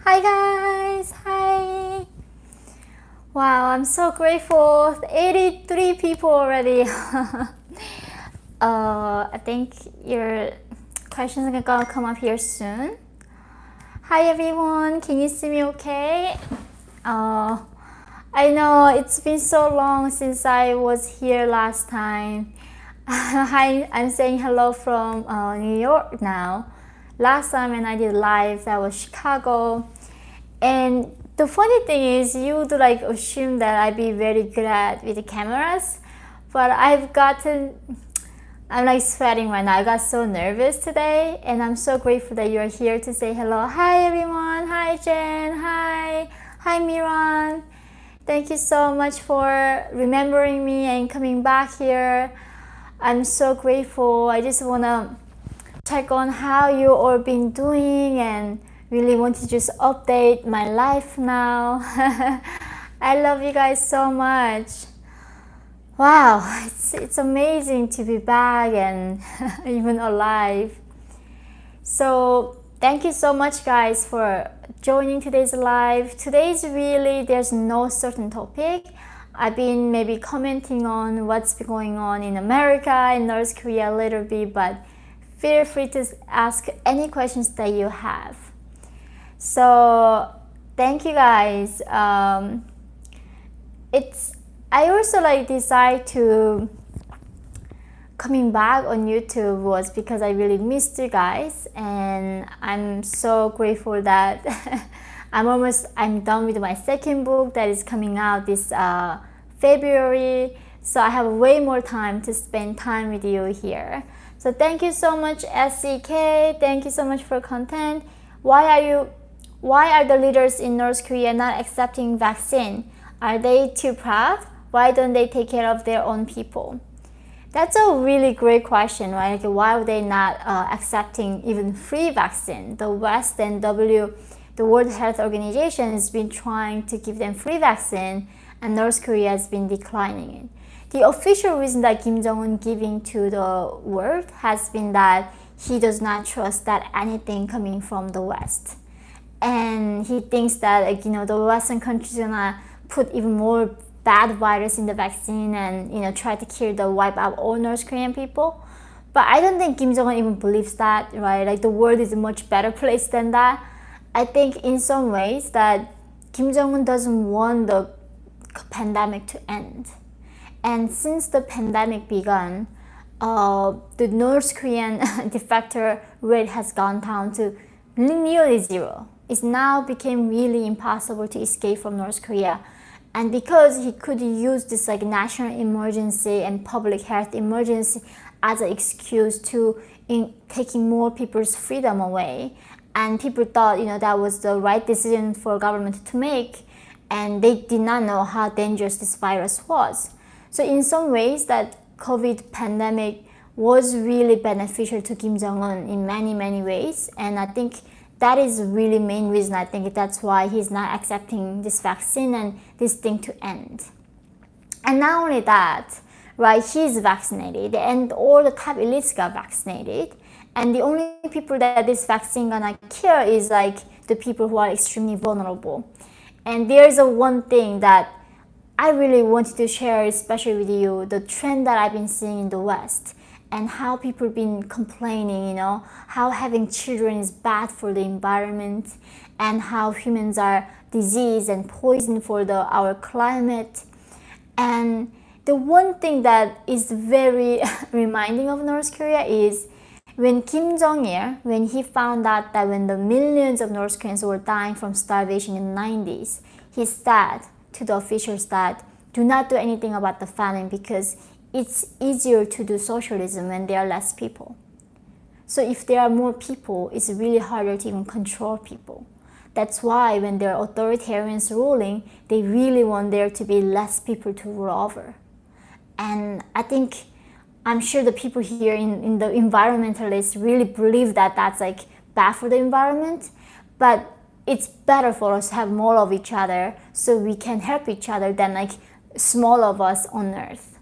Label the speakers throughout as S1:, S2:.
S1: Hi guys, hi. Wow, I'm so grateful. 83 people already. I think your questions are gonna come up here soon. Hi everyone, can you see me okay? I know it's been so long since I was here last time. Hi, I'm saying hello from New York now. Last time when I did live, that was Chicago. And the funny thing is, you would like assume that I'd be very good at with the cameras, but I'm like sweating right now. I got so nervous today, and I'm so grateful that you're here to say hello. Hi everyone. Hi Jen. Hi Miran. Thank you so much for remembering me and coming back here. I'm so grateful. I just wanna check on how you all been doing and really want to just update my life now. I love you guys so much. Wow, it's amazing to be back and even alive. So thank you so much guys for joining today's live. Today's really, there's no certain topic. I've been maybe commenting on what's been going on in America and North Korea a little bit, but feel free to ask any questions that you have. So thank you guys. I also like decide to coming back on YouTube was because I really missed you guys, and I'm so grateful that I'm done with my second book that is coming out this February, so I have way more time to spend time with you here. So thank you so much, SCK. Thank you so much for content. Why are the leaders in North Korea not accepting vaccine? Are they too proud? Why don't they take care of their own people? That's a really great question, right? Like, why are they not accepting even free vaccine? The West and the World Health Organization has been trying to give them free vaccine, and North Korea has been declining it. The official reason that Kim Jong-un giving to the world has been that he does not trust that anything coming from the West. And he thinks that, like, the Western countries are gonna put even more bad virus in the vaccine and try to wipe out all North Korean people. But I don't think Kim Jong-un even believes that, right? Like, the world is a much better place than that. I think in some ways that Kim Jong-un doesn't want the pandemic to end. And since the pandemic began, the North Korean defector rate has gone down to nearly zero. It now became really impossible to escape from North Korea. And because he could use this like national emergency and public health emergency as an excuse to taking more people's freedom away, and people thought that was the right decision for government to make, and they did not know how dangerous this virus was. So in some ways, that COVID pandemic was really beneficial to Kim Jong-un in many, many ways. And I think that is really main reason. I think that's why he's not accepting this vaccine and this thing to end. And not only that, right, he's vaccinated and all the top elites got vaccinated. And the only people that this vaccine gonna cure is like the people who are extremely vulnerable. And there's one thing that I really wanted to share, especially with you, the trend that I've been seeing in the West and how people been complaining, how having children is bad for the environment and how humans are disease and poison for our climate. And the one thing that is very reminding of North Korea is when Kim Jong-il, when he found out that when the millions of North Koreans were dying from starvation in the 90s, he said to the officials that do not do anything about the famine because it's easier to do socialism when there are less people. So if there are more people, it's really harder to even control people. That's why when there are authoritarians ruling, they really want there to be less people to rule over. And I'm sure the people here in the environmentalists really believe that that's like bad for the environment, but it's better for us to have more of each other so we can help each other than like small of us on earth.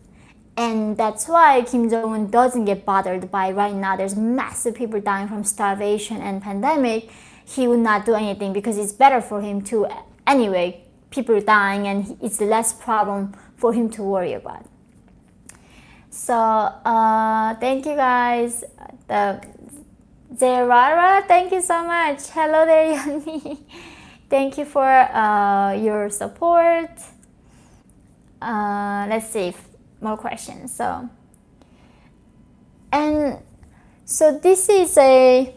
S1: And that's why Kim Jong-un doesn't get bothered by right now there's massive people dying from starvation and pandemic. he would not do anything because it's better for him to, anyway, people dying, and it's less problem for him to worry about. So thank you guys. Zerara, thank you so much. Hello there, Yeonmi. Thank you for your support. Let's see if more questions. So this is a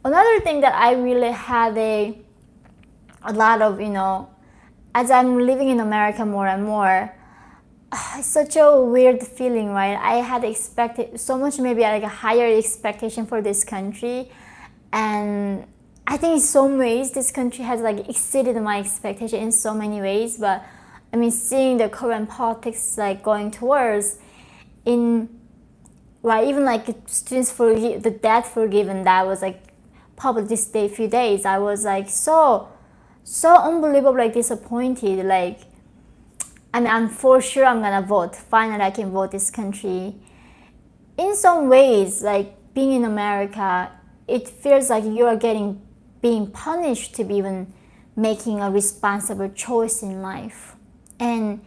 S1: another thing that I really had a lot of, as I'm living in America more and more, it's such a weird feeling, right? I had expected so much, maybe like a higher expectation for this country, and I think in some ways this country has like exceeded my expectation in so many ways. But I mean, seeing the current politics like going towards even like students for the debt forgiven that was like published this few days, I was like so unbelievably disappointed. Like, I mean, I'm for sure I'm gonna vote. Finally, I can vote this country. In some ways, like being in America, it feels like you are being punished to be even making a responsible choice in life. And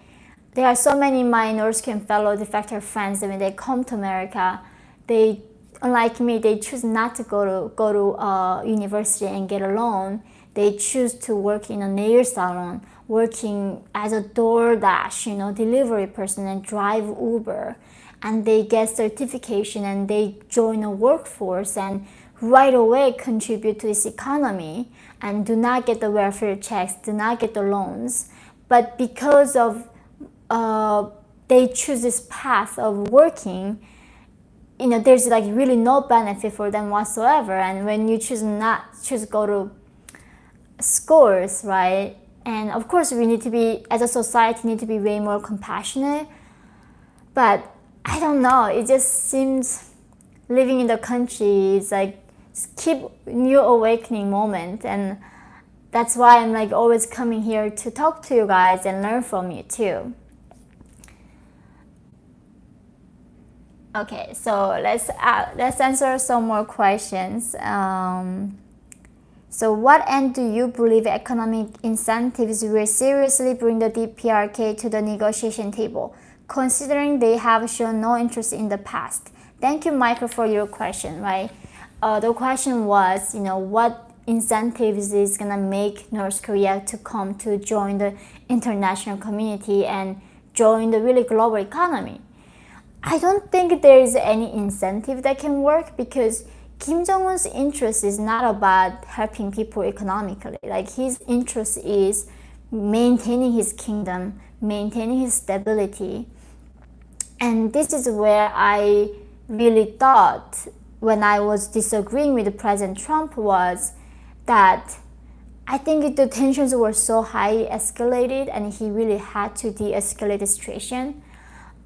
S1: there are so many my North Korean fellow defector friends that when they come to America, they, unlike me, they choose not to go to university and get a loan. They choose to work in a nail salon, working as a DoorDash, delivery person, and drive Uber. And they get certification and they join a workforce and right away contribute to this economy and do not get the welfare checks, do not get the loans. But because of they choose this path of working, there's like really no benefit for them whatsoever. And when you choose go to schools, right? And of course we need to be, as a society, need to be way more compassionate. But I don't know, it just seems living in the country is like keep new awakening moment, and that's why I'm like always coming here to talk to you guys and learn from you too. Okay, so let's answer some more questions. So what end do you believe economic incentives will seriously bring the DPRK to the negotiation table, considering they have shown no interest in the past? Thank you, Michael, for your question, right? The question was, what incentives is gonna make North Korea to come to join the international community and join the really global economy? I don't think there is any incentive that can work, because Kim Jong-un's interest is not about helping people economically. Like, his interest is maintaining his kingdom, maintaining his stability. And this is where I really thought when I was disagreeing with President Trump was that I think the tensions were so high escalated and he really had to de-escalate the situation.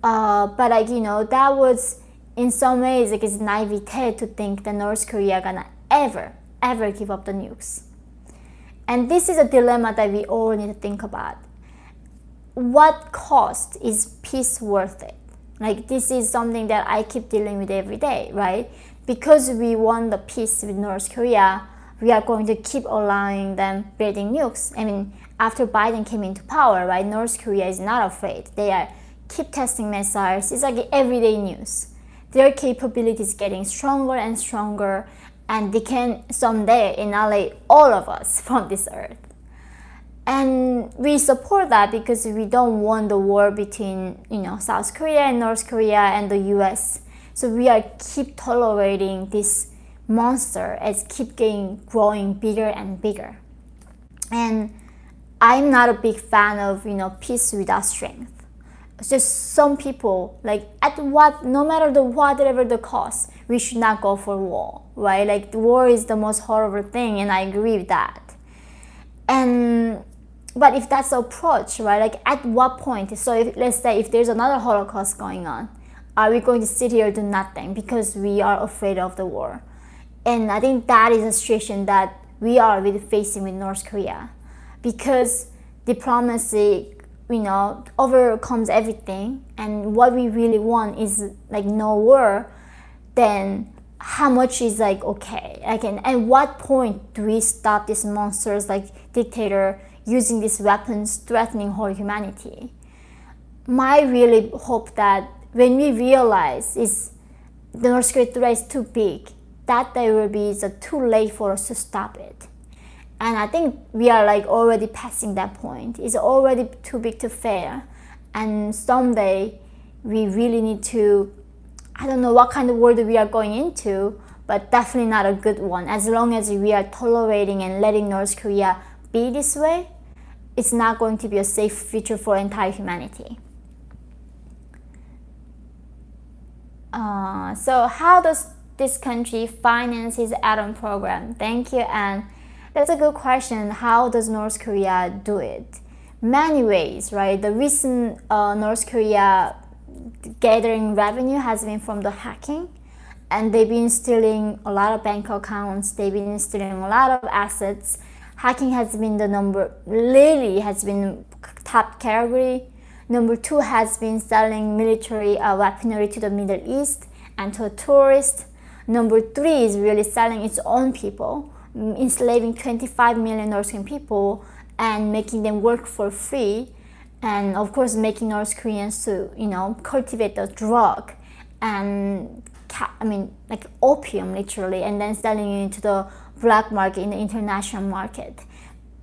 S1: But that was in some ways like it's naivete to think that North Korea gonna ever give up the nukes. And this is a dilemma that we all need to think about. What cost is peace worth it? Like, this is something that I keep dealing with every day, right? Because we want the peace with North Korea, we are going to keep allowing them building nukes. I mean, after Biden came into power, right, North Korea is not afraid. They are keep testing missiles. It's like everyday news. Their capability is getting stronger and stronger, and they can someday annihilate all of us from this earth. And we support that because we don't want the war between South Korea and North Korea and the US. So we are keep tolerating this monster as keep growing bigger and bigger. And I'm not a big fan of peace without strength. It's just some people, like, no matter whatever the cost, we should not go for war, right? Like, the war is the most horrible thing, and I agree with that. But if that's the approach, right, like, at what point? So let's say if there's another Holocaust going on, are we going to sit here and do nothing because we are afraid of the war? And I think that is a situation that we are really facing with North Korea, because diplomacy overcomes everything, and what we really want is like no war. Then how much is like okay, like, and at what point do we stop these monsters like dictator using these weapons threatening whole humanity? My really hope that when we realize is the North Korea threat is too big, that there will be too late for us to stop it. And I think we are like already passing that point. It's already too big to fail. And someday we really need to, I don't know what kind of world we are going into, but definitely not a good one. As long as we are tolerating and letting North Korea be this way, it's not going to be a safe future for entire humanity. So how does this country finance its atom program? Thank you, and that's a good question. How does North Korea do it? Many ways, right? The recent North Korea gathering revenue has been from the hacking, and they've been stealing a lot of bank accounts, they've been stealing a lot of assets. Hacking has been the number, lately has been top category. Number 2 has been selling military weaponry to the Middle East and to tourists. Number 3 is really selling its own people, enslaving 25 million North Korean people and making them work for free, and of course making North Koreans to cultivate the drug and like opium literally, and then selling it into the black market in the international market.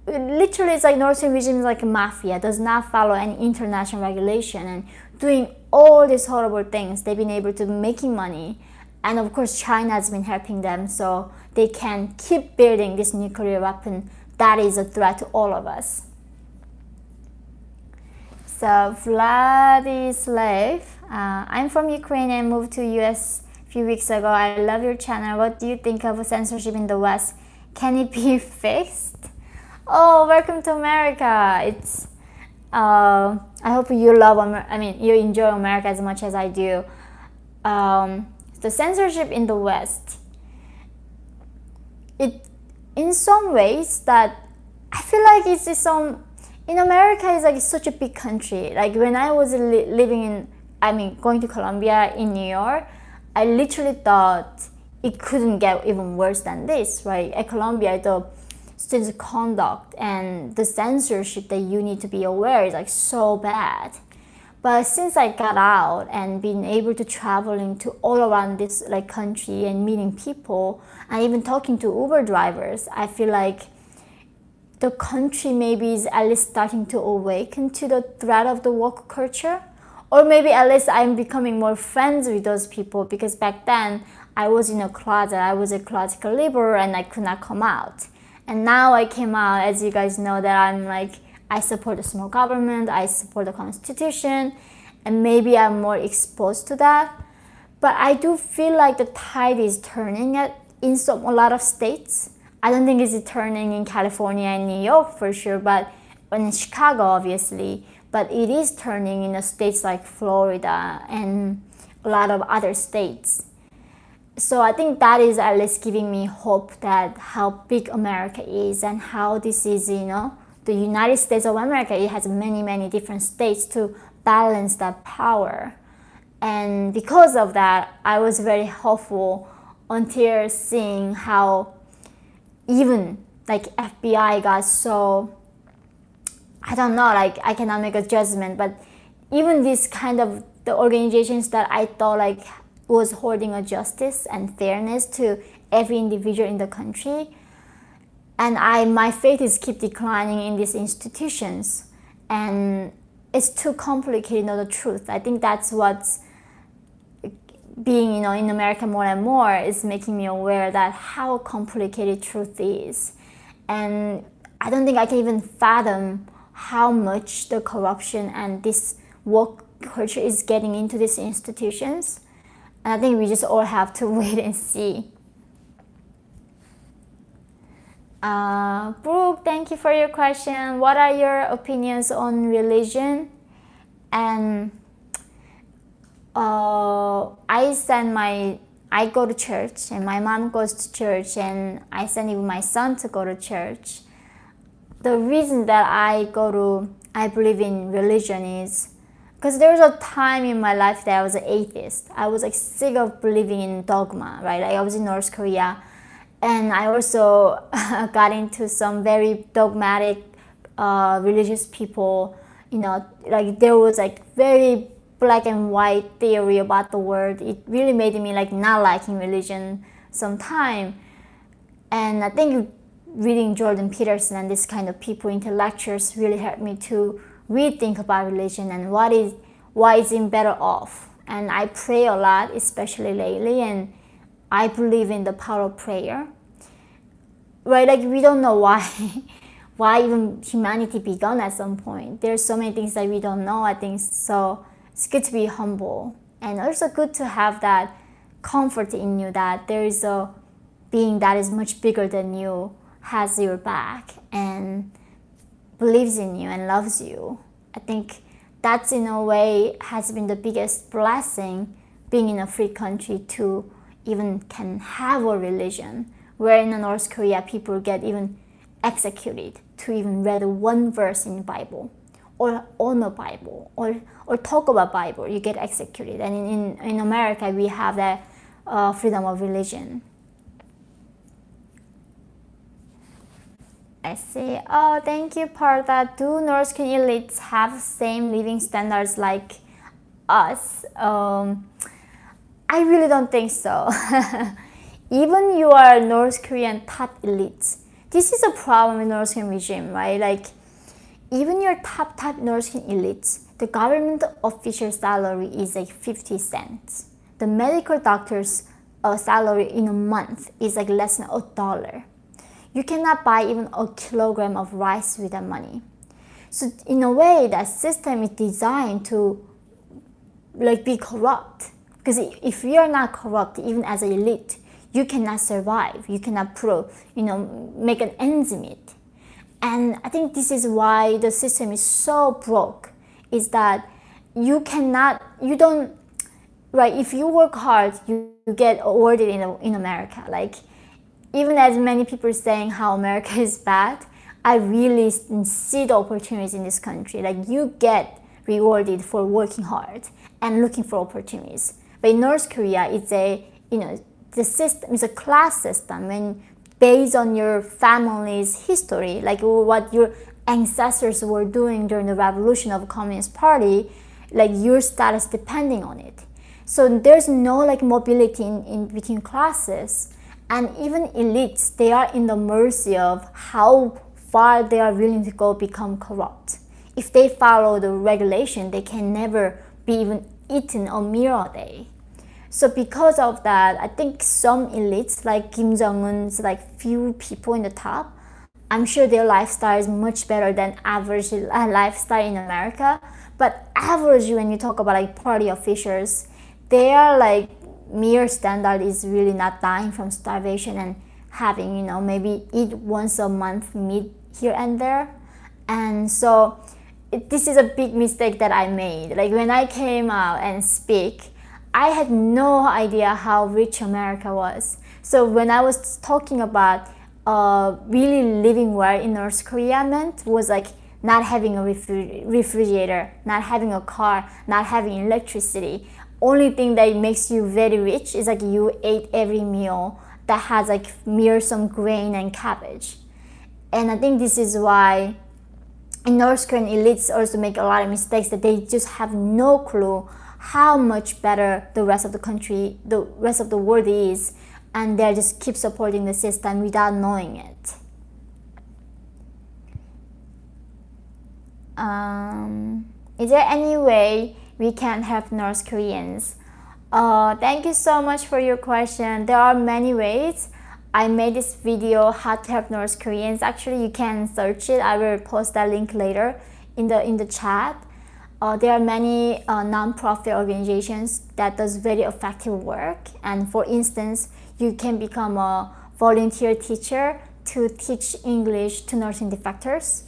S1: Literally, it's like North Korean regime is like a mafia, does not follow any international regulation, and doing all these horrible things. They've been able to making money, and of course China has been helping them, so they can keep building this nuclear weapon that is a threat to all of us. So Vladislav, I'm from Ukraine and moved to US a few weeks ago. I love your channel. What do you think of censorship in the West? Can it be fixed? Oh, welcome to America. It's I hope you love you enjoy America as much as I do. The censorship in the West, it in some ways that I feel like it's in America is like such a big country. Like when I was living going to Columbia in New York, I literally thought it couldn't get even worse than this, right? At Columbia, the student conduct and the censorship that you need to be aware is like so bad. But since I got out and been able to traveling to all around this like country and meeting people and even talking to Uber drivers, I feel like the country maybe is at least starting to awaken to the threat of the woke culture. Or maybe at least I'm becoming more friends with those people, because back then I was in a closet, I was a closet liberal and I could not come out. And now I came out, as you guys know, that I support the small government, I support the Constitution, and maybe I'm more exposed to that. But I do feel like the tide is turning in a lot of states. I don't think it's turning in California and New York for sure, but in Chicago obviously. But it is turning in states like Florida and a lot of other states. So I think that is at least giving me hope that how big America is and how this is, the United States of America, it has many, many different states to balance that power. And because of that, I was very hopeful until seeing how even like FBI got so, I don't know, like I cannot make a judgment, but even this kind of the organizations that I thought like was holding a justice and fairness to every individual in the country, and my faith is keep declining in these institutions, and it's too complicated to know the truth. I think that's what's being in America more and more is making me aware that how complicated truth is, and I don't think I can even fathom how much the corruption and this woke culture is getting into these institutions. And I think we just all have to wait and see. Brooke, thank you for your question. What are your opinions on religion? And I go to church, and my mom goes to church, and I send even my son to go to church. The reason that I believe in religion is because there was a time in my life that I was an atheist. I was like sick of believing in dogma, right? Like I was in North Korea, and I also got into some very dogmatic religious people. You know, like there was like very black and white theory about the world. It really made me like not liking religion sometime. And I think reading Jordan Peterson and this kind of people, intellectuals, really helped me to rethink about religion and why is it better off. And I pray a lot, especially lately, and I believe in the power of prayer. Right, like we don't know why why even humanity began at some point. There's so many things that we don't know, I think. So it's good to be humble, and also good to have that comfort in you that there is a being that is much bigger than you, has your back, and believes in you and loves you. I think that's in a way has been the biggest blessing, being in a free country, to even can have a religion, where in North Korea people get even executed to even read one verse in the Bible or own a Bible or talk about Bible, you get executed. And in America we have that freedom of religion. I see. Oh, thank you, Partha. Do North Korean elites have same living standards like us? I really don't think so. Even you are North Korean top elites. This is a problem in North Korean regime, right? Like, even your top North Korean elites, the government official salary is like 50 cents. The medical doctor's salary in a month is like less than $1. You cannot buy even a kilogram of rice with that money. So in a way, that system is designed to like be corrupt. Because if you are not corrupt, even as an elite, you cannot survive. You cannot make an ends meet. And I think this is why the system is so broke, is that if you work hard, you get awarded in America. Like, even as many people are saying how America is bad, I really see the opportunities in this country. Like, you get rewarded for working hard and looking for opportunities. But in North Korea, the system is a class system, and based on your family's history, like what your ancestors were doing during the revolution of the Communist Party, like your status depending on it. So there's no like mobility in between classes, and even elites, they are in the mercy of how far they are willing to go become corrupt. If they follow the regulation, they can never be even eaten a meal a day. So because of that, I think some elites, like Kim Jong-un's like few people in the top, I'm sure their lifestyle is much better than average lifestyle in America. But average, when you talk about like party officials, their like mere standard is really not dying from starvation and having, maybe eat once a month meat here and there. And so this is a big mistake that I made. Like when I came out and speak, I had no idea how rich America was. So when I was talking about really living well in North Korea meant was like not having a refrigerator, not having a car, not having electricity. Only thing that makes you very rich is like you ate every meal that has like mere some grain and cabbage. And I think this is why in North Korean elites also make a lot of mistakes, that they just have no clue how much better the rest of the country, the rest of the world is, and they just keep supporting the system without knowing it. Is there any way we can help North Koreans? Thank you so much for your question. There are many ways. I made this video, how to help North Koreans. Actually, you can search it. I will post that link later in the chat. There are many non-profit organizations that does very effective work. And for instance, you can become a volunteer teacher to teach English to nursing defectors.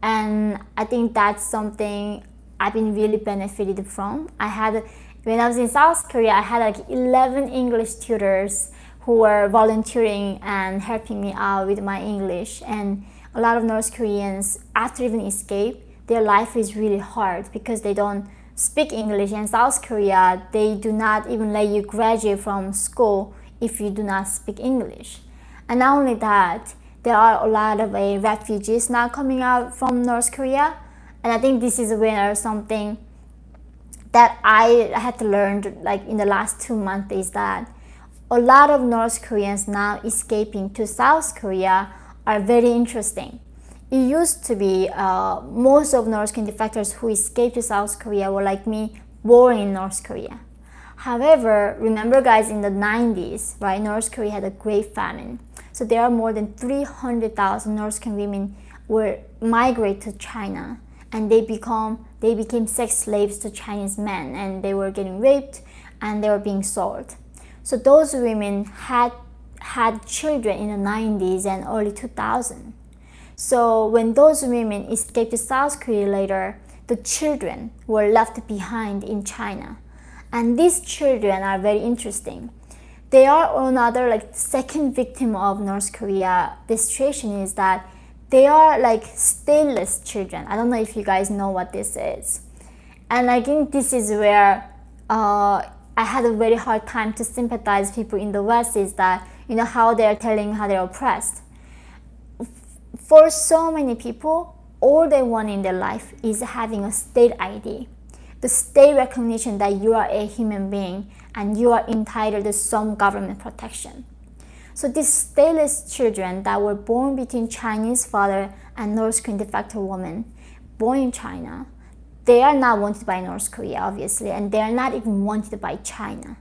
S1: And I think that's something I've been really benefited from. When I was in South Korea, I had like 11 English tutors who were volunteering and helping me out with my English. And a lot of North Koreans, after even escape, their life is really hard because they don't speak English. In South Korea, they do not even let you graduate from school if you do not speak English. And not only that, there are a lot of refugees now coming out from North Korea. And I think this is where something that I had to learn like in the last 2 months is that a lot of North Koreans now escaping to South Korea are very interesting. It used to be most of North Korean defectors who escaped to South Korea were like me, born in North Korea. However, remember guys, in the 90s, right, North Korea had a great famine. So there are more than 300,000 North Korean women were migrate to China, and they became sex slaves to Chinese men, and they were getting raped and they were being sold. So those women had children in the 90s and early 2000s. So when those women escaped to South Korea later, the children were left behind in China. And these children are very interesting. They are another like second victim of North Korea. The situation is that they are like stateless children. I don't know if you guys know what this is. And I think this is where I had a very hard time to sympathize people in the West, is that, you know, how they're telling how they're oppressed. For so many people, all they want in their life is having a state ID, the state recognition that you are a human being and you are entitled to some government protection. So these stateless children that were born between Chinese father and North Korean de facto woman, born in China, they are not wanted by North Korea, obviously, and they are not even wanted by China.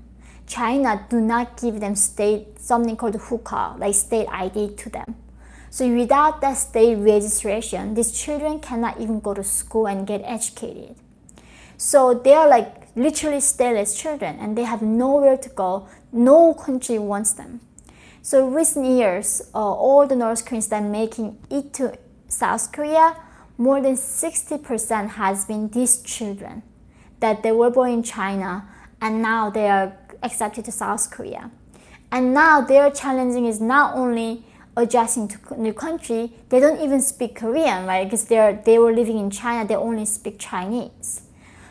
S1: China do not give them something called huka, like state ID to them. So without that state registration, these children cannot even go to school and get educated. So they are like literally stateless children, and they have nowhere to go. No country wants them. So recent years, all the North Koreans that are making it to South Korea, more than 60% has been these children that they were born in China, and now they are accepted to South Korea. And now their challenging is not only adjusting to new country, they don't even speak Korean, right? Because they were living in China, they only speak Chinese.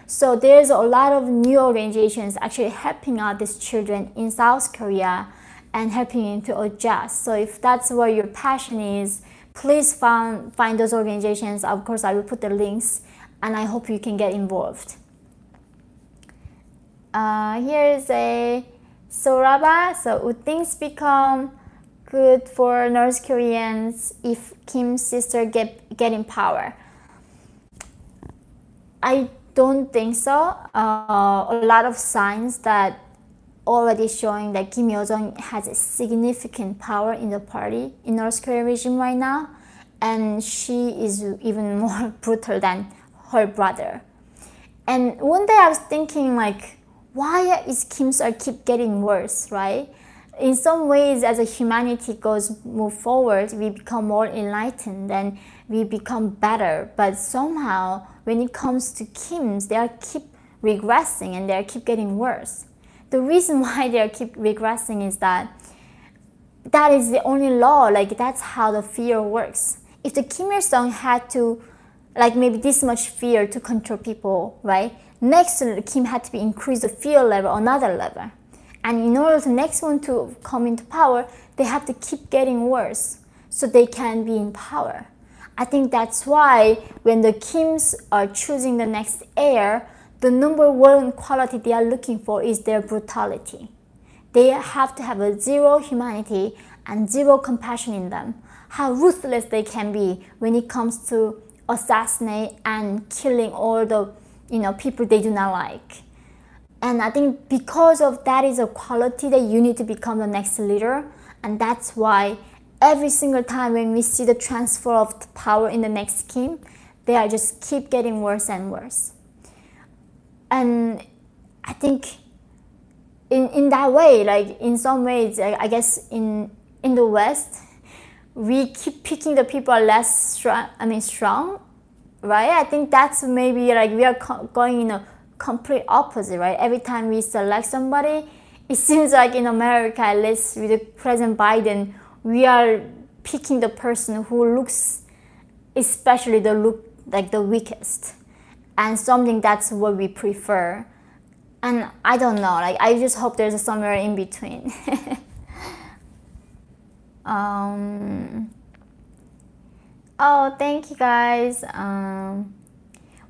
S1: So there's a lot of new organizations actually helping out these children in South Korea and helping them to adjust. So if that's where your passion is, please find those organizations. Of course, I will put the links, and I hope you can get involved. Here is a Soraba. So would things become good for North Koreans if Kim's sister get in power? I don't think so. A lot of signs that already showing that Kim Yo-jong has a significant power in the party in North Korean regime right now, and she is even more brutal than her brother. And one day I was thinking, like, why is Kim's keep getting worse, right? In some ways, as a humanity move forward, we become more enlightened and we become better. But somehow, when it comes to Kim's, they keep regressing and they keep getting worse. The reason why they keep regressing is that is the only law. Like, that's how the fear works. If the Kim Il-sung had to, like, maybe this much fear to control people, right? Next, Kim had to be increase the fear level another level. And in order for the next one to come into power, they have to keep getting worse so they can be in power. I think that's why when the Kims are choosing the next heir, the number one quality they are looking for is their brutality. They have to have a zero humanity and zero compassion in them. How ruthless they can be when it comes to assassinate and killing all the people they do not like. And I think because of that is a quality that you need to become the next leader. And that's why every single time when we see the transfer of the power in the next Kim, they are just keep getting worse and worse. And I think in that way, like in some ways, I guess in the West, we keep picking the people less strong, right? I think that's maybe like we are going in a complete opposite, right? Every time we select somebody, it seems like in America, at least with President Biden, we are picking the person who looks, especially the weakest. and something that's what we prefer. And I don't know, like I just hope there's somewhere in between. Oh, thank you guys.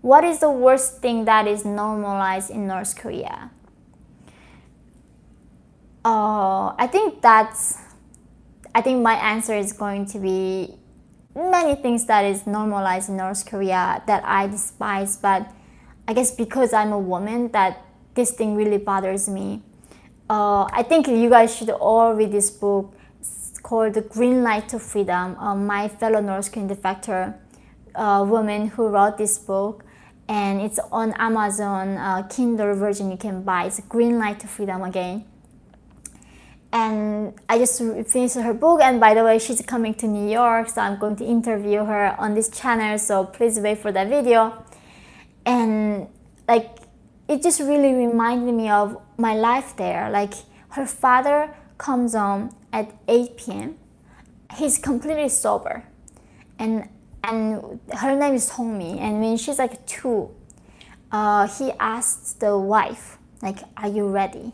S1: What is the worst thing that is normalized in North Korea? I think my answer is going to be many things that is normalized in North Korea that I despise, but I guess because I'm a woman that this thing really bothers me. I think you guys should all read this book. It's called The Green Light to Freedom. My fellow North Korean defector woman who wrote this book, and it's on Amazon Kindle version you can buy. It's Green Light to Freedom again. And I just finished her book, and by the way, she's coming to New York, so I'm going to interview her on this channel, so please wait for that video. And like, it just really reminded me of my life there. Like, her father comes home at 8 p.m. He's completely sober, and her name is Yeonmi, and when she's like 2, he asks the wife, like, are you ready?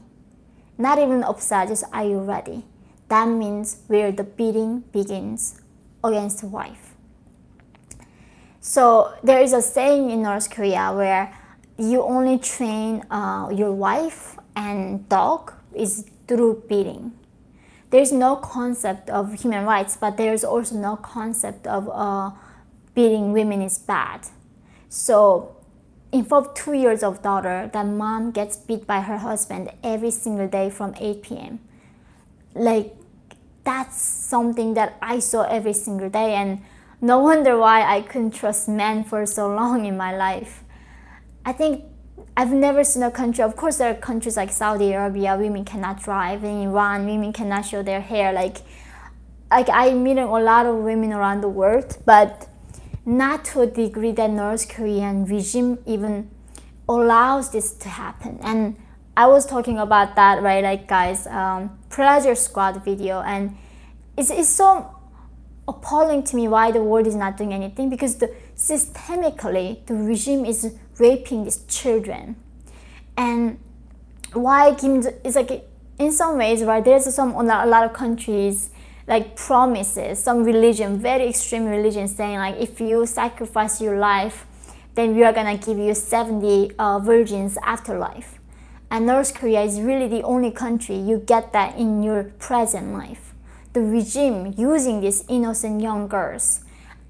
S1: Not even upset, just are you ready? That means where the beating begins against the wife. So there is a saying in North Korea where you only train your wife and dog is through beating. There's no concept of human rights, but there's also no concept of beating women is bad. So in front of 2 years of daughter, that mom gets beat by her husband every single day from 8 p.m. Like, that's something that I saw every single day, and no wonder why I couldn't trust men for so long in my life. I think I've never seen a country, of course there are countries like Saudi Arabia, women cannot drive, in Iran, women cannot show their hair, like I'm meeting a lot of women around the world, but not to a degree that North Korean regime even allows this to happen. And I was talking about that, right, like guys, Pleasure Squad video, and it's so appalling to me why the world is not doing anything, because systemically the regime is raping these children. And why it's like, in some ways, right, there's a lot of countries like promises, some religion, very extreme religion, saying like, if you sacrifice your life, then we are gonna give you 70 virgins afterlife. And North Korea is really the only country you get that in your present life. The regime using these innocent young girls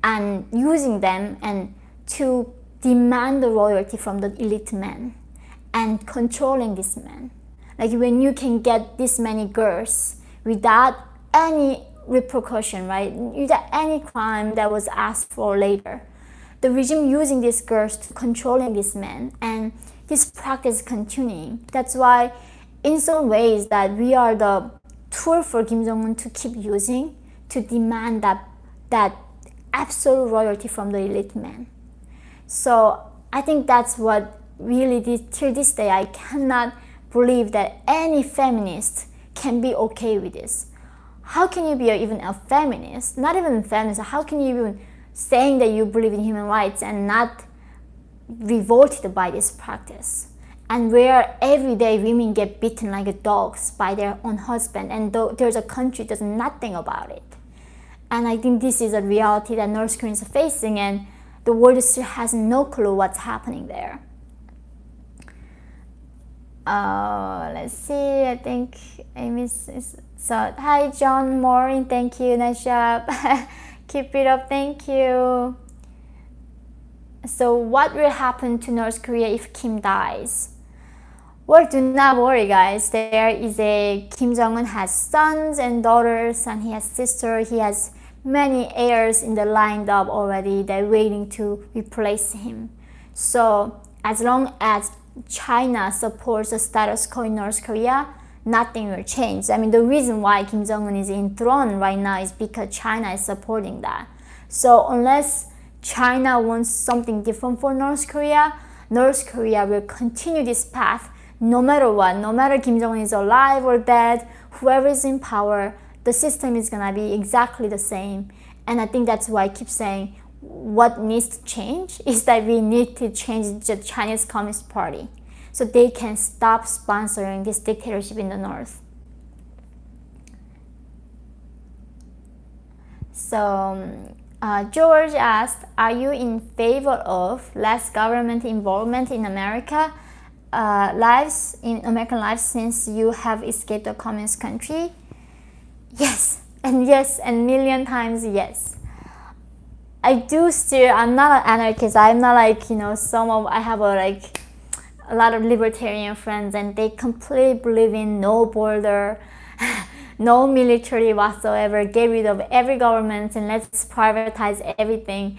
S1: and using them and to demand the royalty from the elite men and controlling these men. Like, when you can get this many girls without any repercussion, right? Without any crime that was asked for later. The regime using these girls to controlling these men, and this practice is continuing. That's why, in some ways, that we are the tool for Kim Jong-un to keep using to demand that absolute royalty from the elite men. So I think that's what really till this day I cannot believe that any feminist can be okay with this. How can you be even a feminist? Not even a feminist. How can you even saying that you believe in human rights and not revolted by this practice? And where every day women get beaten like dogs by their own husband, and there's a country that does nothing about it. And I think this is a reality that North Koreans are facing, and the world still has no clue what's happening there. Let's see, I think Amy's so hi John Morin, thank you, nice job. Keep it up, thank you. So what will happen to North Korea if Kim dies? Well, do not worry guys, there is Kim Jong-un has sons and daughters, and he has sister, he has many heirs in the lined up already, they're waiting to replace him. So as long as China supports the status quo in North Korea, nothing will change. I mean, the reason why Kim Jong-un is enthroned right now is because China is supporting that. So unless China wants something different for North Korea will continue this path no matter what. No matter Kim Jong-un is alive or dead, whoever is in power, the system is gonna be exactly the same. And I think that's why I keep saying, what needs to change is that we need to change the Chinese Communist Party so they can stop sponsoring this dictatorship in the north. So George asked, are you in favor of less government involvement in American lives since you have escaped a communist country? Yes, and million times yes. I'm not an anarchist. I'm not like, I have a lot of libertarian friends and they completely believe in no border, no military whatsoever, get rid of every government and let's privatize everything.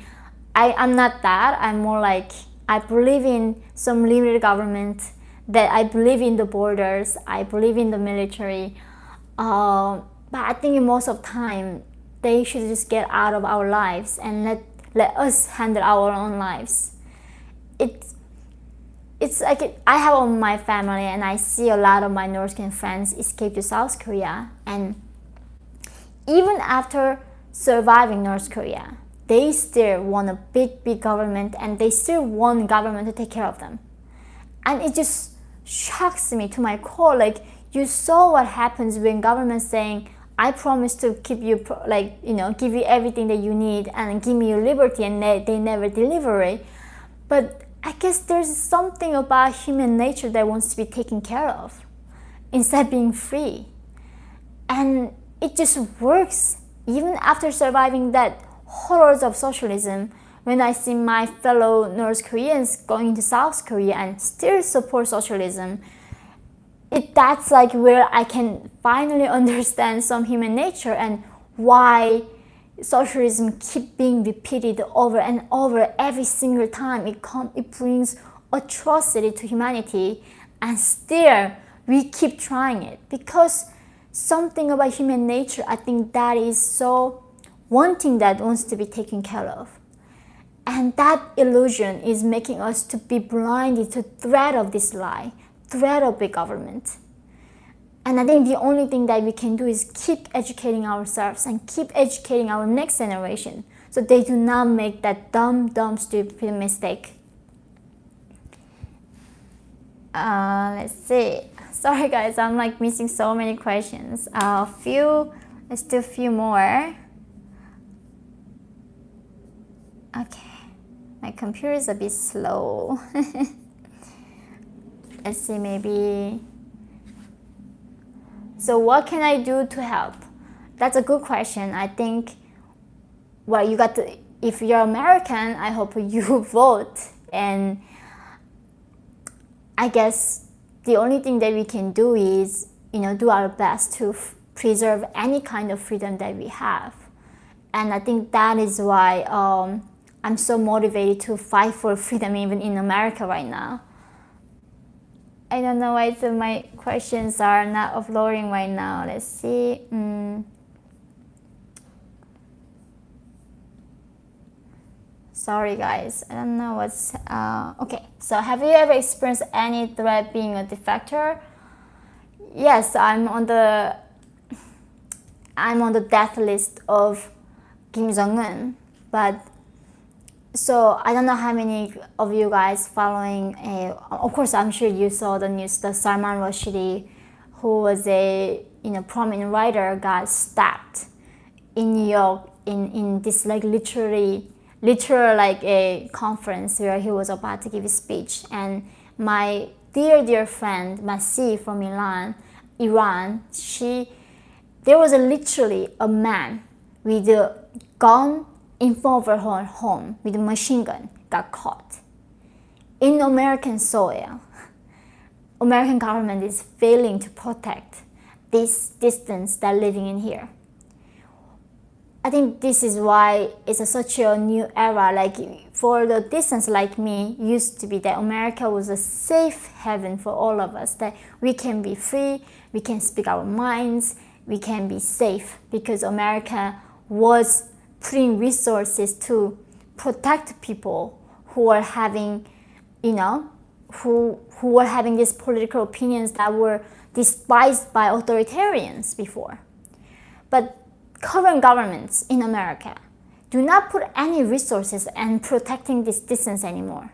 S1: I'm not that. I'm more like, I believe in some limited government, that I believe in the borders, I believe in the military. But I think most of the time, they should just get out of our lives and let us handle our own lives. It's like I have my family and I see a lot of my North Korean friends escape to South Korea, and even after surviving North Korea, they still want a big government and they still want government to take care of them. And it just shocks me to my core. Like, you saw what happens when government saying, I promise to keep you, give you everything that you need and give me your liberty, and they never deliver it. But I guess there's something about human nature that wants to be taken care of instead of being free. And it just works. Even after surviving that horrors of socialism, when I see my fellow North Koreans going to South Korea and still support socialism, that's like where I can finally understand some human nature and why socialism keep being repeated over and over every single time. It brings atrocity to humanity, and still we keep trying it because something about human nature, I think, that is so wanting that wants to be taken care of. And that illusion is making us to be blinded to threat of this lie, threat of big government. And I think the only thing that we can do is keep educating ourselves and keep educating our next generation so they do not make that dumb, stupid mistake. Let's see. Sorry guys, I'm missing so many questions. Let's do a few more. Okay, my computer is a bit slow. Let's see, maybe. So what can I do to help? That's a good question. I think, well, if you're American, I hope you vote. And I guess the only thing that we can do is, do our best to preserve any kind of freedom that we have. And I think that is why I'm so motivated to fight for freedom even in America right now. I don't know why my questions are not uploading right now. Let's see. Sorry guys, I don't know what's... Okay, so have you ever experienced any threat being a defector? Yes, I'm on the death list of Kim Jong-un, but so I don't know how many of you guys following, of course I'm sure you saw the news, the Salman Rushdie, who was a prominent writer, got stabbed in New York in this literal a conference where he was about to give a speech. And my dear friend Masi from Iran, there was literally a man with a gun in front of her home with a machine gun, got caught in American soil. American government is failing to protect this distance that living in here. I think this is why it's such a new era. For the distance like me, used to be that America was a safe haven for all of us, that we can be free, we can speak our minds, we can be safe, because America was putting resources to protect people who are having, who were having these political opinions that were despised by authoritarians before. But current governments in America do not put any resources in protecting this distance anymore.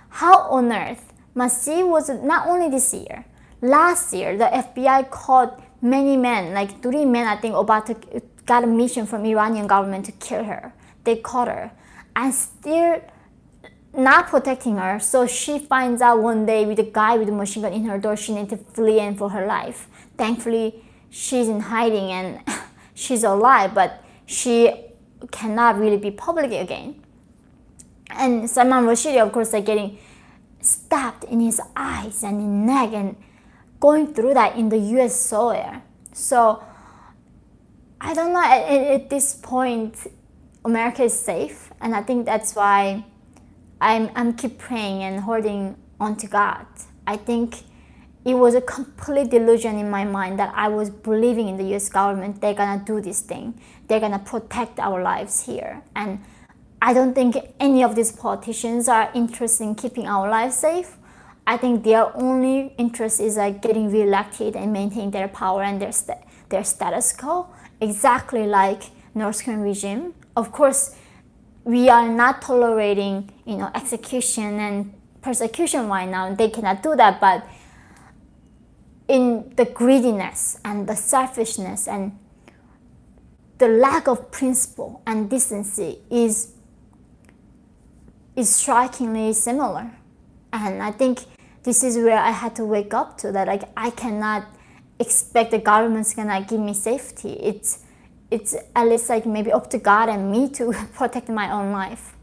S1: How on earth? Masih was not only this year. Last year, the FBI caught many men, like 3 men, I think, about to got a mission from Iranian government to kill her. They caught her, and still not protecting her. So she finds out one day with a guy with a machine gun in her door, she needs to flee and for her life. Thankfully, she's in hiding and she's alive, but she cannot really be public again. And Salman Rushdie, of course, like getting stabbed in his eyes and in neck and going through that in the US soil. So I don't know, at this point, America is safe, and I think that's why I'm keep praying and holding on to God. I think it was a complete delusion in my mind that I was believing in the US government. They're gonna do this thing. They're gonna protect our lives here. And I don't think any of these politicians are interested in keeping our lives safe. I think their only interest is like getting reelected and maintaining their power and their status quo, exactly like North Korean regime. Of course, we are not tolerating, execution and persecution right now. They cannot do that, but in the greediness and the selfishness and the lack of principle and decency is strikingly similar. And I think this is where I had to wake up to that. Like, I cannot expect the government's gonna give me safety. It's at least like maybe up to God and me to protect my own life.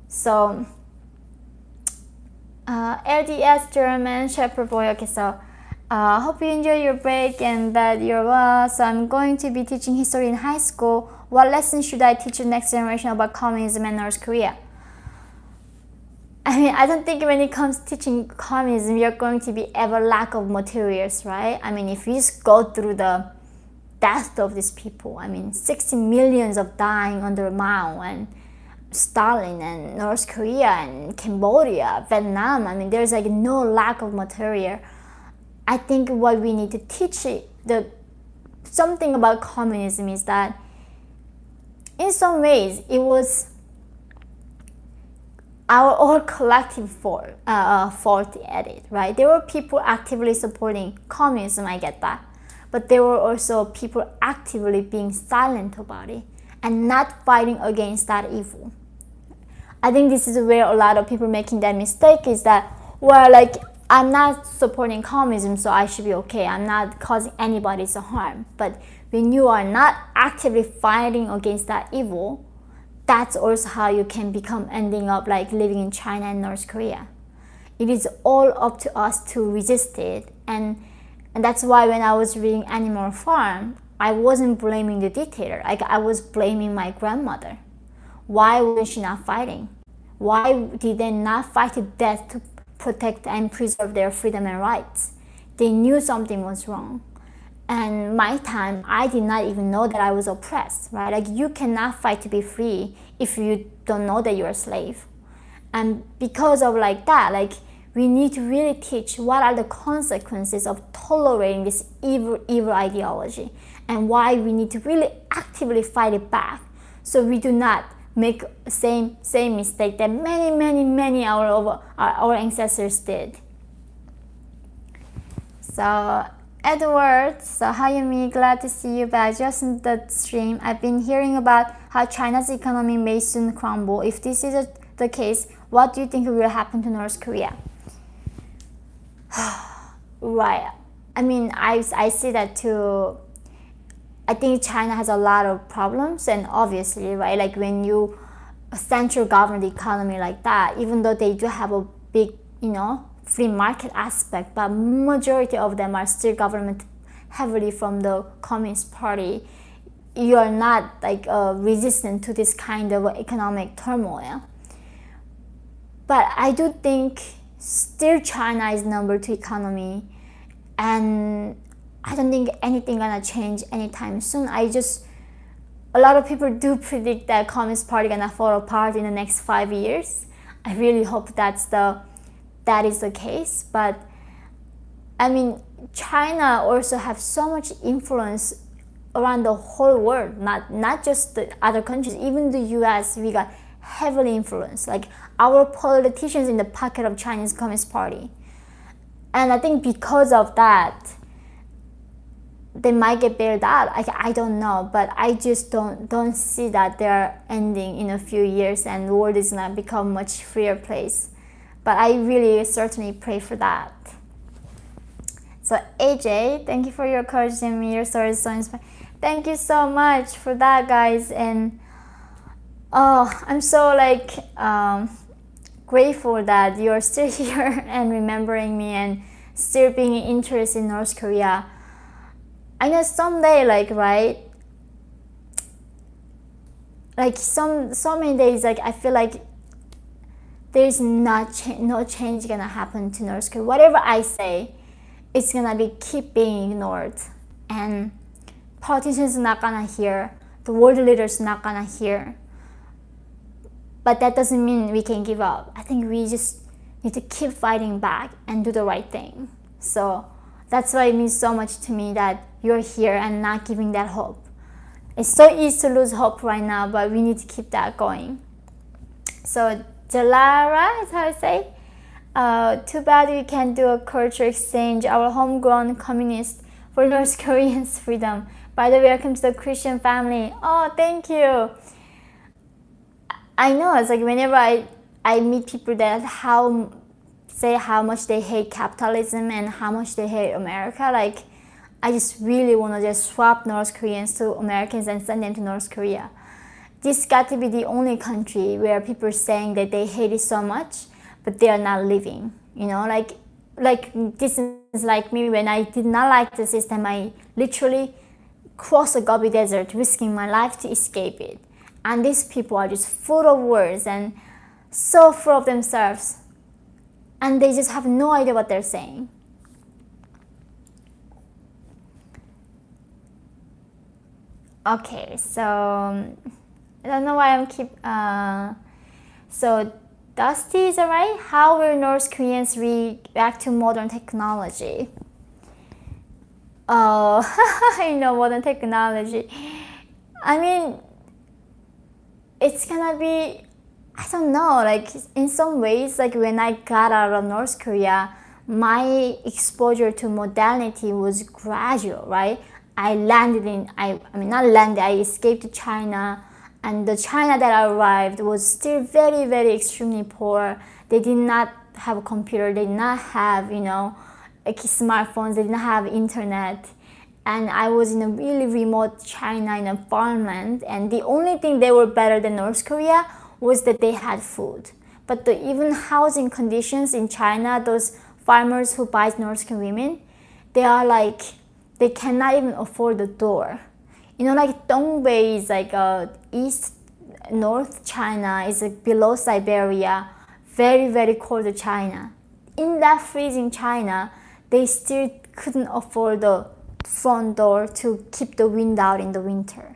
S1: So LDS German Shepherd Boy. Okay, so hope you enjoy your break and that you're well. So I'm going to be teaching history in high school. What lessons should I teach the next generation about communism and North Korea? I mean, I don't think when it comes to teaching communism, you're going to be ever lack of materials, right? I mean, if you just go through the death of these people, I mean, 60 millions of dying under Mao and Stalin and North Korea and Cambodia, Vietnam. I mean, there's like no lack of material. I think what we need to teach something about communism is that in some ways it was our all collective fault at it, right? There were people actively supporting communism, I get that. But there were also people actively being silent about it and not fighting against that evil. I think this is where a lot of people making that mistake is that, well, like, I'm not supporting communism, so I should be okay. I'm not causing anybody some harm. But when you are not actively fighting against that evil, that's also how you can ending up like living in China and North Korea. It is all up to us to resist it. And that's why when I was reading Animal Farm, I wasn't blaming the dictator. I was blaming my grandmother. Why was she not fighting? Why did they not fight to death to protect and preserve their freedom and rights? They knew something was wrong. And my time, I did not even know that I was oppressed, right? Like, you cannot fight to be free if you don't know that you're a slave. And because of like that, like, we need to really teach what are the consequences of tolerating this evil ideology and why we need to really actively fight it back so we do not make same mistake that many of our ancestors did. So Edward, so hi Yeonmi, glad to see you back. Just in the stream, I've been hearing about how China's economy may soon crumble. If this is the case, what do you think will happen to North Korea? Right, I mean, I see that too. I think China has a lot of problems, and obviously, right, like when you central government economy like that, even though they do have a big, free market aspect, but majority of them are still government heavily from the Communist Party. You are not like resistant to this kind of economic turmoil. But I do think still China is number 2 economy, and I don't think anything gonna change anytime soon. A lot of people do predict that Communist Party gonna fall apart in the next 5 years. I really hope that is the case. But I mean, China also have so much influence around the whole world, not just the other countries, even the US, we got heavily influenced. Like our politicians in the pocket of Chinese Communist Party. And I think because of that, they might get bailed out. I don't know, but I just don't see that they're ending in a few years and the world is gonna become much freer place. But I really certainly pray for that. So AJ, thank you for your courage, and your story is so inspiring. Thank you so much for that, guys. And I'm so like grateful that you're still here and remembering me and still being interested in North Korea. I know someday, like, right, like so many days, like I feel like there's no change gonna happen to North Korea. Whatever I say, it's gonna be keep being ignored, and politicians are not gonna hear, the world leaders are not gonna hear. But that doesn't mean we can give up. I think we just need to keep fighting back and do the right thing. So that's why it means so much to me that you're here and not giving that hope. It's so easy to lose hope right now, but we need to keep that going. So Jalara is how I say. Too bad we can't do a culture exchange, our homegrown communist, for North Koreans' freedom. By the way, welcome to the Christian family. Oh, thank you. I know, it's like whenever I meet people that say how much they hate capitalism and how much they hate America, like I just really want to just swap North Koreans to Americans and send them to North Korea. This got to be the only country where people are saying that they hate it so much, but they are not living. You know, like this is like me when I did not like the system. I literally crossed the Gobi Desert, risking my life to escape it. And these people are just full of words and so full of themselves, and they just have no idea what they're saying. Okay, so I don't know why I'm so Dusty, is that right? How will North Koreans react to modern technology? Oh, I know modern technology. I mean, it's gonna be, I don't know, like in some ways, like when I got out of North Korea, my exposure to modernity was gradual, right? I escaped to China, and the China that I arrived was still very, very extremely poor. They did not have a computer, they did not have, like smartphones, they did not have internet. And I was in a really remote China in a farmland, and the only thing they were better than North Korea was that they had food. But the even housing conditions in China, those farmers who buy North Korean women, they are like, they cannot even afford the door. Like Dongbei is like north China, is like below Siberia, very, very cold China. In that freezing China, they still couldn't afford the front door to keep the wind out in the winter.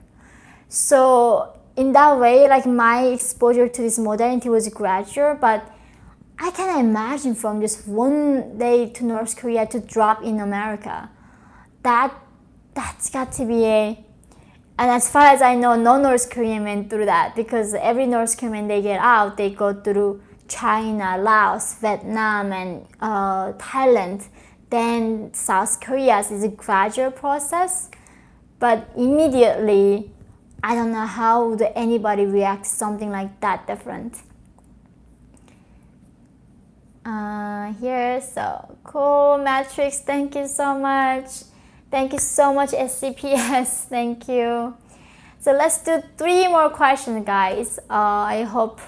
S1: So in that way, like my exposure to this modernity was gradual, but I can imagine from just one day to North Korea to drop in America. That's got to be and as far as I know, no North Korean went through that, because every North Korean they get out, they go through China, Laos, Vietnam, and Thailand. Then South Korea is a gradual process, but immediately, I don't know how would anybody react to something like that different. Here, so cool, Matrix, thank you so much. Thank you so much, SCPS, thank you. So let's do 3 more questions, guys. I hope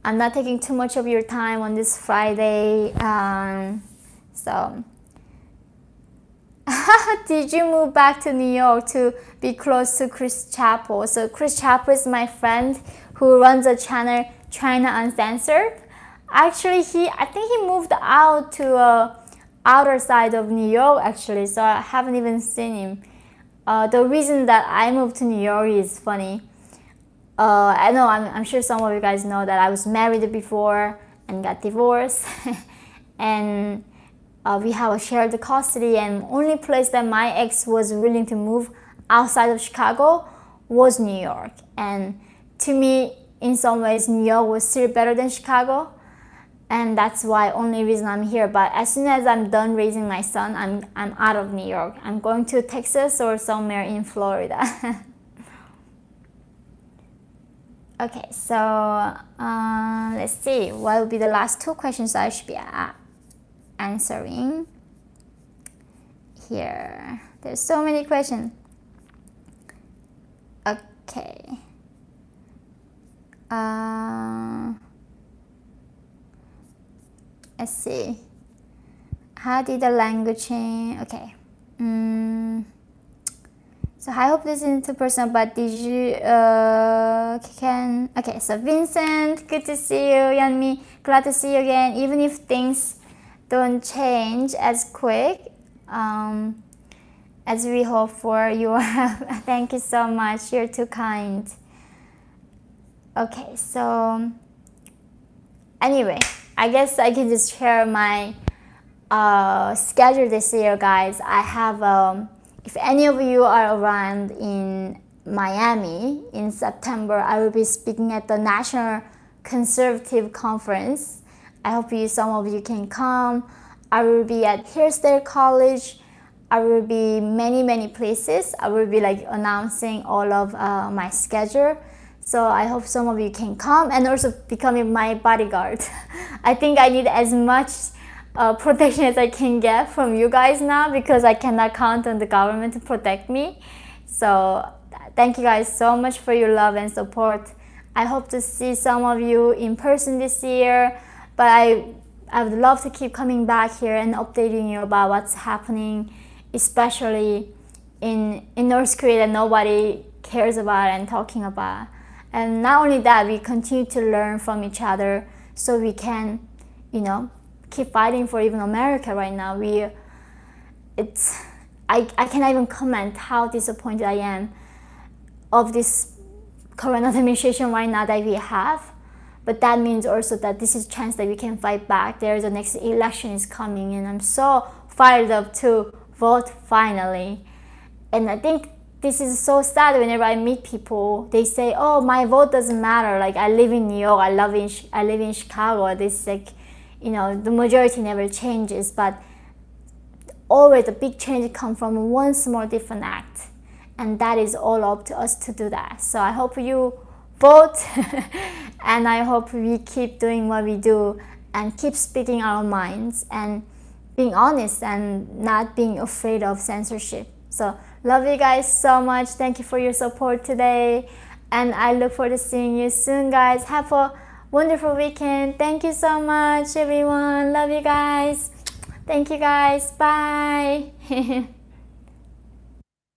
S1: I'm not taking too much of your time on this Friday. So, did you move back to New York to be close to Chris Chappell? So Chris Chappell is my friend who runs a channel, China Uncensored. Actually, I think he moved out to outer side of New York, actually, so I haven't even seen him. The reason that I moved to New York is funny. I know, I'm sure some of you guys know that I was married before and got divorced. And we have a shared custody, and only place that my ex was willing to move outside of Chicago was New York. And to me, in some ways, New York was still better than Chicago. And that's why only reason I'm here. But as soon as I'm done raising my son, I'm out of New York. I'm going to Texas or somewhere in Florida. Okay, so let's see. What will be the last two questions I should be answering? Here, there's so many questions. Okay. Let's see. How did the language change? Okay. So I hope this isn't too personal, but did you okay, so Vincent, good to see you. Yeonmi, glad to see you again. Even if things don't change as quick as we hope for, you are. Thank you so much. You're too kind. Okay, so anyway, I guess I can just share my schedule this year, guys. I have if any of you are around in Miami in September, I will be speaking at the National Conservative Conference. I hope some of you can come. I will be at Hillsdale College. I will be many places. I will be like announcing all of my schedule. So I hope some of you can come and also becoming my bodyguard. I think I need as much protection as I can get from you guys now, because I cannot count on the government to protect me. So thank you guys so much for your love and support. I hope to see some of you in person this year, but I would love to keep coming back here and updating you about what's happening, especially in North Korea that nobody cares about and talking about. And not only that, we continue to learn from each other so we can, keep fighting for even America right now. I cannot even comment how disappointed I am of this current administration right now that we have. But that means also that this is a chance that we can fight back. There's the next election is coming, and I'm so fired up to vote finally. And I think this is so sad whenever I meet people. They say, "Oh, my vote doesn't matter. Like, I live in New York. I live in Chicago. This is like, the majority never changes." But always the big change comes from one small different act, and that is all up to us to do that. So I hope you vote, and I hope we keep doing what we do and keep speaking our minds and being honest and not being afraid of censorship. So love you guys so much. Thank you for your support today, and I look forward to seeing you soon, guys. Have a wonderful weekend. Thank you so much, everyone. Love you guys. Thank you, guys. Bye.